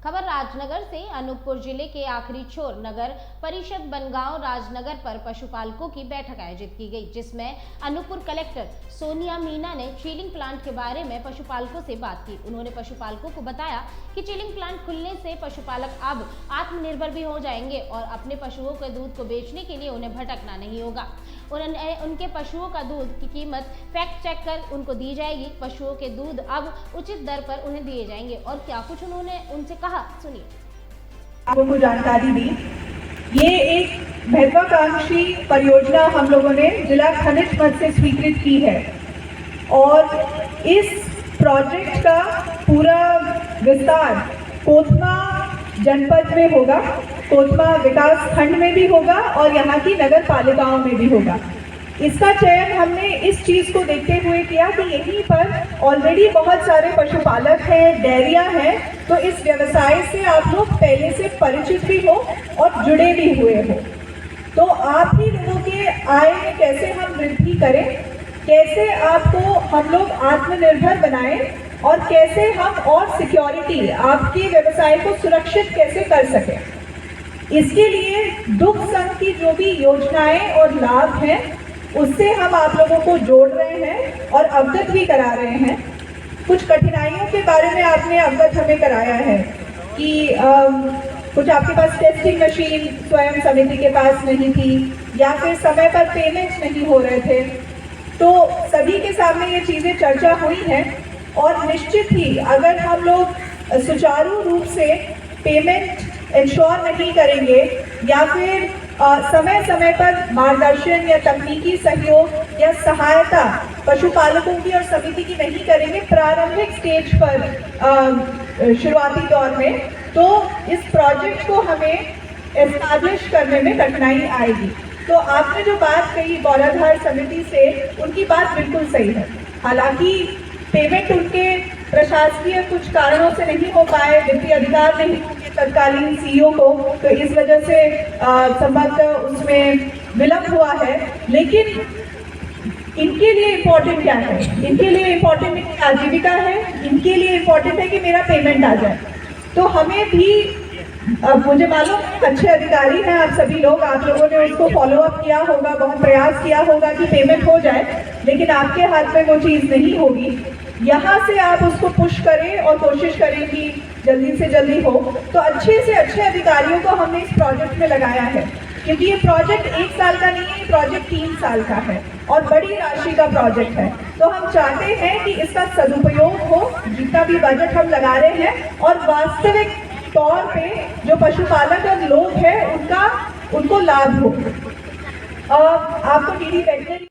खबर राजनगर से। अनूपपुर जिले के आखिरी छोर नगर परिषद बनगांव राजनगर पर पशुपालकों की बैठक आयोजित की गई, जिसमें अनूपपुर कलेक्टर सोनिया मीना ने चिलिंग प्लांट के बारे में पशुपालकों से बात की। उन्होंने पशुपालकों को बताया कि चिलिंग प्लांट खुलने से पशुपालक अब आत्मनिर्भर भी हो जाएंगे और अपने पशुओं के दूध को बेचने के लिए उन्हें भटकना नहीं होगा। उनके पशुओं का दूध की कीमत फैक्ट चेक कर उनको दी जाएगी। पशुओं के दूध अब उचित दर पर उन्हें दिए जाएंगे और क्या कुछ उन्होंने उनसे कहा, सुनिए। आपको जानकारी दी, ये एक महत्वाकांक्षी परियोजना हम लोगों ने जिला खनिज मद से स्वीकृत की है और इस प्रोजेक्ट का पूरा विस्तार कोतमा जनपद में होगा, कोतमा विकास खंड में भी होगा और यहाँ की नगर पालिकाओं में भी होगा। इसका चयन हमने इस चीज़ को देखते हुए किया कि यहीं पर ऑलरेडी बहुत सारे पशुपालक हैं, डेयरियाँ हैं, तो इस व्यवसाय से आप लोग पहले से परिचित भी हो और जुड़े भी हुए हो। तो आप ही लोगों के आय में कैसे हम वृद्धि करें, कैसे आपको हम लोग आत्मनिर्भर बनाएं और कैसे हम और सिक्योरिटी आपके व्यवसाय को सुरक्षित कैसे कर सकें, इसके लिए दुग्ध संघ की जो भी योजनाएं और लाभ हैं उससे हम आप लोगों को जोड़ रहे हैं और अवगत भी करा रहे हैं। कुछ कठिनाइयों के बारे में आपने अवगत हमें कराया है कि कुछ आपके पास टेस्टिंग मशीन स्वयं समिति के पास नहीं थी या फिर समय पर पेमेंट नहीं हो रहे थे। तो सभी के सामने ये चीज़ें चर्चा हुई हैं और निश्चित ही अगर हम लोग सुचारू रूप से पेमेंट इंश्योर नहीं करेंगे या फिर समय समय पर मार्गदर्शन या तकनीकी सहयोग या सहायता पशुपालकों की और समिति की नहीं करेंगे प्रारंभिक स्टेज पर शुरुआती दौर में, तो इस प्रोजेक्ट को हमें एस्टैब्लिश करने में कठिनाई आएगी। तो आपने जो बात कही गौराधार समिति से, उनकी बात बिल्कुल सही है। हालांकि पेमेंट उनके प्रशासकीय कुछ कारणों से नहीं हो पाए, वित्तीय अधिकार नहीं होंगे तत्कालीन सीईओ को, तो इस वजह से संभवतः उसमें विलंब हुआ है। लेकिन इनके लिए इम्पोर्टेंट क्या है? इनके लिए इम्पोर्टेंट इनकी आजीविका है, इनके लिए इम्पोर्टेंट है कि मेरा पेमेंट आ जाए। तो हमें भी मुझे मालूम अच्छे अधिकारी हैं आप सभी लोग, आप लोगों ने उसको फॉलो अप किया होगा, बहुत प्रयास किया होगा कि पेमेंट हो जाए, लेकिन आपके हाथ में वो चीज़ नहीं होगी। यहाँ से आप उसको पुश करें और कोशिश करें कि जल्दी से जल्दी हो। तो अच्छे से अच्छे अधिकारियों को हमने इस प्रोजेक्ट में लगाया है, क्योंकि ये प्रोजेक्ट 1 साल का नहीं है, ये प्रोजेक्ट 3 साल का है और बड़ी राशि का प्रोजेक्ट है। तो हम चाहते हैं कि इसका सदुपयोग हो, जितना भी बजट हम लगा रहे हैं और वास्तविक तौर पे जो पशुपालक और लोग हैं उनको लाभ हो। आपको डीडी वेटनरी